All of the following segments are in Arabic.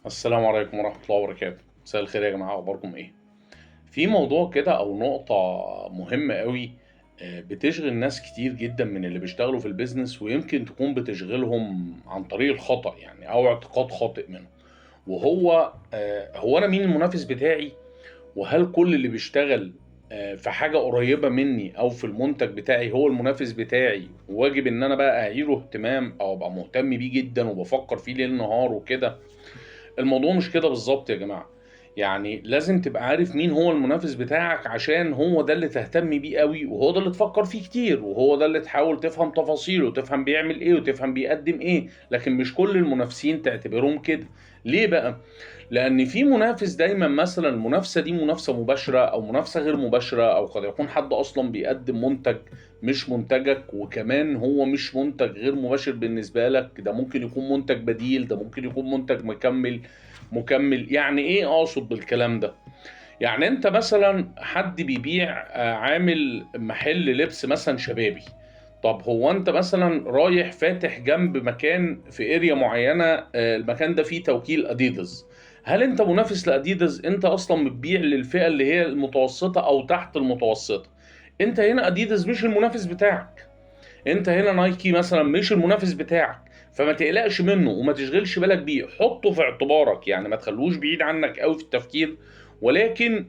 السلام عليكم ورحمة الله وبركاته. مساء الخير يا جماعة، أخباركم إيه؟ في موضوع كده أو نقطة مهمة أوي، بتشغل ناس كتير جدًا من اللي بيشتغلوا في الbusiness، ويمكن تكون بتشغلهم عن طريق الخطأ يعني أو اعتقاد خاطئ منهم، وهو هو أنا مين المنافس بتاعي؟ وهل كل اللي بيشتغل في حاجة قريبة مني أو في المنتج بتاعي هو المنافس بتاعي، وواجب إن أنا بقى أعيره اهتمام أو أبقى مهتم بيه جدًا وبافكر فيه ليل نهار وكده؟ الموضوع مش كده بالضبط يا جماعة، يعني لازم تبقى عارف مين هو المنافس بتاعك عشان هو ده اللي تهتم بيه أوي، وهو ده اللي تفكّر فيه كتير، وهو ده اللي تحاول تفهم تفاصيله، وتفهم بيعمل إيه، وتفهم بيقدّم إيه، لكن مش كل المنافسين تعتبرهم كده. ليه بقى؟ لأن في منافس دايمًا مثلًا المنافسة دي منافسة مباشرة أو منافسة غير مباشرة، أو قد يكون حد أصلًا بيقدّم منتج مش منتجك، وكمان هو مش منتج غير مباشر بالنسبة لك، ده ممكن يكون منتج بديل، ده ممكن يكون منتج مكمّل. يعني إيه أقصد بالكلام ده؟ يعني أنت مثلًا حد بيبيع عامل محل لبس مثلًا شبابي، طب هو أنت مثلًا رايح فاتح جنب مكان في area معيّنة، المكان ده فيه توكيل أديداس، هل أنت منافس لأديداس؟ أنت أصلًا بتبيع للفئة اللي هي المتوسطة أو تحت المتوسطة، أنت هنا أديداس مش المنافس بتاعك. أنت هنا نايكي مثلًا مش المنافس بتاعك، فما تقلقش منه وما تشغلش بالك بيه، حُطّه في اعتبارك، يعني ما تخلّوش بعيد عنك أوي في التفكير، ولكن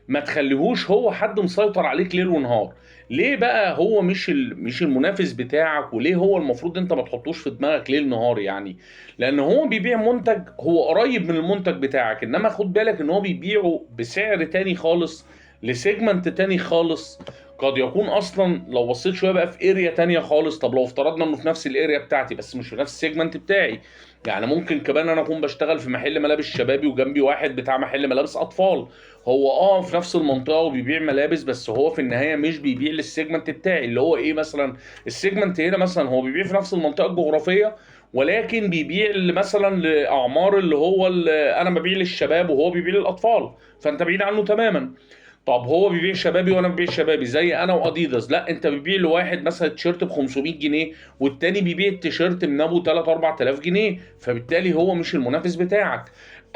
ما تخلّيهوش هو حد مسيطر عليك ليل ونهار. ليه بقى هو مش المنافس بتاعك، وليه هو المفروض أنت ما تحطّوش في دماغك ليل نهار يعني؟ لإن هو بيبيع منتج هو قريب من المنتج بتاعك، إنّما خُد بالك إن هو بيبيعه بسعر تاني خالص لsegment تاني خالص، قد يكون أصلًا لو بصّيت شوية بقى في area تانية خالص. طب لو افترضنا إنه في نفس الarea بتاعتي بس مش في نفس الsegment بتاعي، يعني ممكن كمان أنا أكون باشتغل في محل ملابس شبابي وجنبي واحد بتاع محل ملابس أطفال، هو في نفس المنطقة وبيبيع ملابس، بس هو في النهاية مش بيبيع للsegment بتاعي، اللي هو إيه مثلًا، الsegment هنا مثلًا هو بيبيع في نفس المنطقة الجغرافية، ولكن بيبيع مثلًا لأعمار اللي هو أنا بابيع للشباب وهو بيبيع للأطفال، فأنت بعيد عنه تمامًا. طب هو بيبيع شبابي وأنا بابيع شبابي زي أنا وأديداس، لأ أنت بتبيع لواحد مثلًا التيشيرت ب500 جنيه، والتاني بيبيع التيشيرت من أبو 3، 4000 جنيه، فبالتالي هو مش المنافس بتاعك.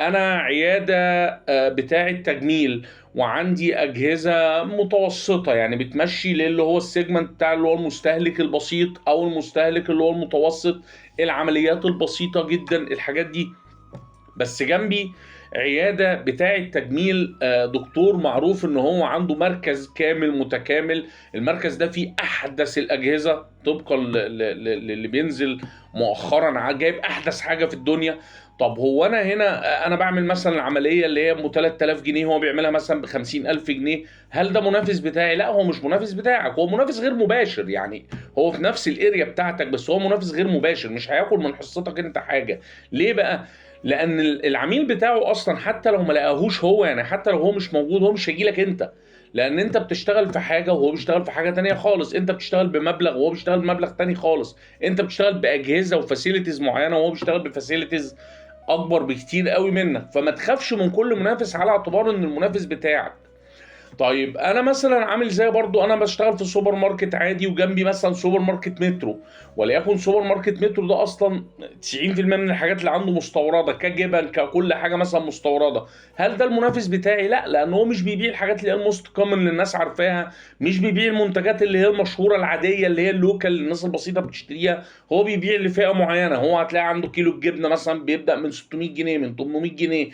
أنا عيادة بتاعة تجميل، وعندي أجهزة متوسطة، يعني بتمشّي للي هو الsegment بتاع اللي هو المستهلك البسيط أو المستهلك اللي هو المتوسط، العمليات البسيطة جدًا، الحاجات دي. بس جنبي عيادة بتاعة تجميل، دكتور معروف إن هو عنده مركز كامل متكامل، المركز ده فيه أحدث الأجهزة طبقًا للي بينزل مؤخرًا، جايب أحدث حاجة في الدنيا. طب هو أنا هنا أنا باعمل مثلًا العملية اللي هي أم 3000 جنيه، هو بيعملها مثلًا ب50,000 جنيه، هل ده منافس بتاعي؟ لأ، هو مش منافس بتاعك، هو منافس غير مباشر، يعني هو في نفس الarea بتاعتك، بس هو منافس غير مباشر، مش هياكل من حصتك أنت حاجة. ليه بقى؟ لأن العميل بتاعه أصلًا حتى لو ما لقاهوش هو، يعني حتى لو هو مش موجود، هو مش هييجي لك أنت، لأن أنت بتشتغل في حاجة وهو بيشتغل في حاجة تانية خالص، أنت بتشتغل بمبلغ وهو بيشتغل بمبلغ تاني خالص، أنت بتشتغل بأجهزة وfacilities معيّنة وهو بيشتغل بfacilities أكبر بكتير أوي منك، فما تخافش من كل منافس على اعتبار إن المنافس بتاعك. طيب أنا مثلًا عامل زي برضه أنا باشتغل في سوبر ماركت عادي وجنبي مثلًا سوبر ماركت مترو، وليكن سوبر ماركت مترو ده أصلًا 90% من الحاجات اللي عنده مستوردة، كجبن ككل حاجة مثلًا مستوردة، هل ده المنافس بتاعي؟ لأ، لأن هو مش بيبيع الحاجات اللي هي الmost common اللي الناس عارفاها، مش بيبيع المنتجات اللي هي المشهورة العادية اللي هي الlocal اللي الناس البسيطة بتشتريها، هو بيبيع لفئة معينة، هو هتلاقي عنده كيلو الجبنة مثلًا بيبدأ من 600 جنيه، من 800 جنيه،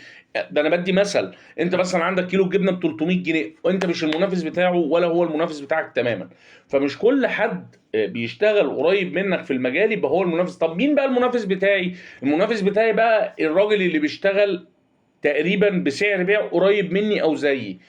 ده أنا بادّي مثل. أنت مثلًا عندك كيلو الجبنة ب300 جنيه وأنت مش المنافس بتاعه ولا هو المنافس بتاعك تمامًا، فمش كل حد بيشتغل قريب منك في المجال يبقى هو المنافس. طب مين بقى المنافس بتاعي؟ المنافس بتاعي بقى الراجل اللي بيشتغل تقريبًا بسعر بيع قريب منّي أو زيي،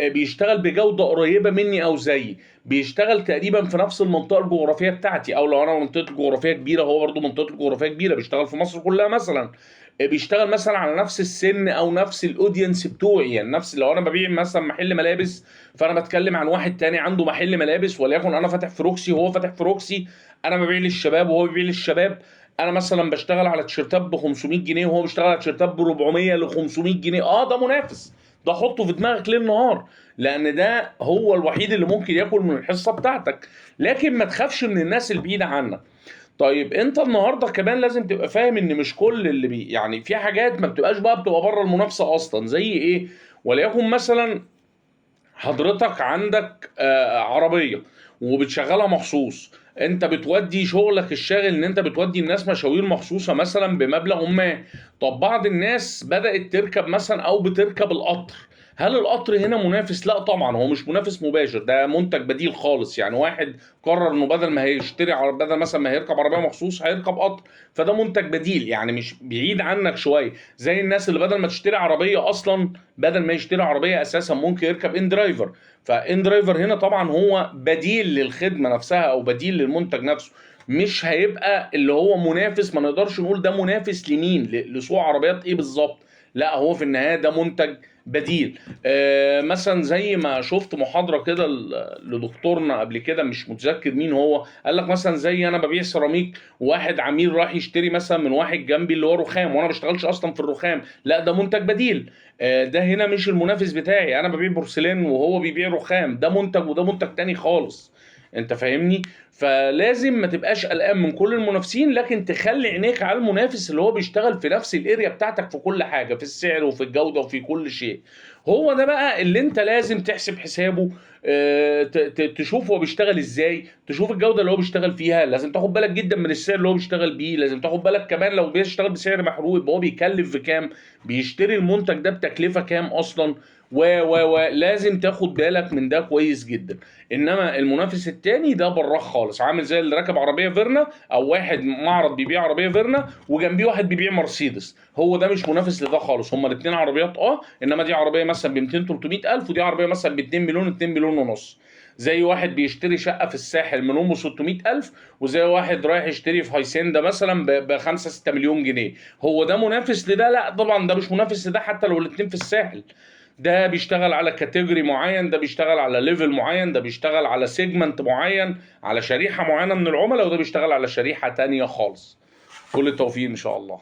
بيشتغل بجودة قريبة منّي أو زيي، بيشتغل تقريبًا في نفس المنطقة الجغرافية بتاعتي، أو لو أنا منطقتي الجغرافية كبيرة هو برضه منطقته الجغرافية كبيرة، بيشتغل في مصر كلّها مثلًا، بيشتغل مثلًا على نفس السِن أو نفس الaudience بتوعي، يعني لو أنا بابيع مثلًا محل ملابس، فأنا باتكلّم عن واحد تاني عنده محل ملابس، وليكن أنا فاتح في روكسي وهو فاتح في روكسي، أنا بابيع للشباب وهو بيبيع للشباب، أنا مثلًا باشتغل على تيشيرتات ب500 جنيه وهو بيشتغل على تيشيرتات ب400 ل500 جنيه، ده منافس، ده حُطّه في دماغك ليل نهار، لأن ده هو الوحيد اللي ممكن ياكل من الحصة بتاعتك، لكن ما تخافش من الناس البعيدة عنك. طيب انت النهارده كمان لازم تبقى فاهم ان مش كل اللي يعني في حاجات ما بتبقاش بقى بتبقى بره المنافسه اصلا، زي ايه؟ وليكن مثلا حضرتك عندك عربية وبتشغلها مخصوص، انت بتودي شغلك الشاغل ان انت بتودي الناس مشاوير مخصوصة مثلا بمبلغ ما. طب بعض الناس بدأت تركب مثلا او بتركب القطر. هل القطر هنا منافس؟ لا طبعا، هو مش منافس مباشر، ده منتج بديل خالص. يعني واحد قرر انه بدل ما هيشتري بدل مثلا ما هيركب عربية مخصوص هيركب قطر، فده منتج بديل يعني مش بعيد عنك شوية. زي الناس اللي بدل ما تشتري عربية اصلا، بدل ما يشتري عربيه اساسا ممكن يركب ان درايفر. فان درايفر هنا طبعا هو بديل للخدمه نفسها او بديل للمنتج نفسه، مش هيبقى اللي هو منافس. ما نقدرش نقول ده منافس لمين، لسوق عربيات ايه بالظبط. لا، هو في النهايه ده منتج بديل. مثلا زي ما شفت محاضره كده لدكتورنا قبل كده، مش متذكر مين هو، قال لك مثلا زي انا ببيع سيراميك، وواحد عميل راح يشتري مثلا من واحد جنبي اللي هو رخام، وانا ما بشتغلش اصلا في الرخام، لا ده منتج بديل. ده هنا مش المنافس بتاعي، انا ببيع بورسلين وهو بيبيع رخام، ده منتج وده منتج تاني خالص. انت فاهمني؟ فلازم ما تبقاش قلقان من كل المنافسين، لكن تخلي عينيك على المنافس اللي هو بيشتغل في نفس الاريا بتاعتك في كل حاجه، في السعر وفي الجوده وفي كل شيء. هو ده بقى اللي انت لازم تحسب حسابه. تشوف هو بيشتغل ازاي، تشوف الجوده اللي هو بيشتغل فيها، لازم تاخد بالك جدا من السعر اللي هو بيشتغل بيه، لازم تاخد بالك كمان لو بيشتغل بسعر محروق يبقى هو بيكلف في كام، بيشتري المنتج ده بتكلفه كام اصلا. لازم تاخد بالك من ده كويس جدا. انما المنافس التاني ده براك خالص، عامل زي اللي راكب عربيه فيرنا، او واحد معرض بيبيع عربيه فيرنا وجنبيه واحد بيبيع مرسيدس، هو ده مش منافس لده خالص. هما الاثنين عربيات، انما دي عربيه مثلا ب 200 300 الف، ودي عربيه مثلا ب 2 مليون 2 مليون ونص. زي واحد بيشتري شقه في الساحل من ام 600 الف، وزي واحد رايح يشتري في هايسندا مثلا ب 5 6 مليون جنيه. هو ده منافس لده؟ لا طبعا، ده مش منافس لده حتى لو الاثنين في الساحل. ده بيشتغل على كاتيجوري معين، ده بيشتغل على ليفل معين، ده بيشتغل على سيجمنت معين، على شريحة معينة من العملاء، وده بيشتغل على شريحة تانية خالص. كل التوفيق ان شاء الله.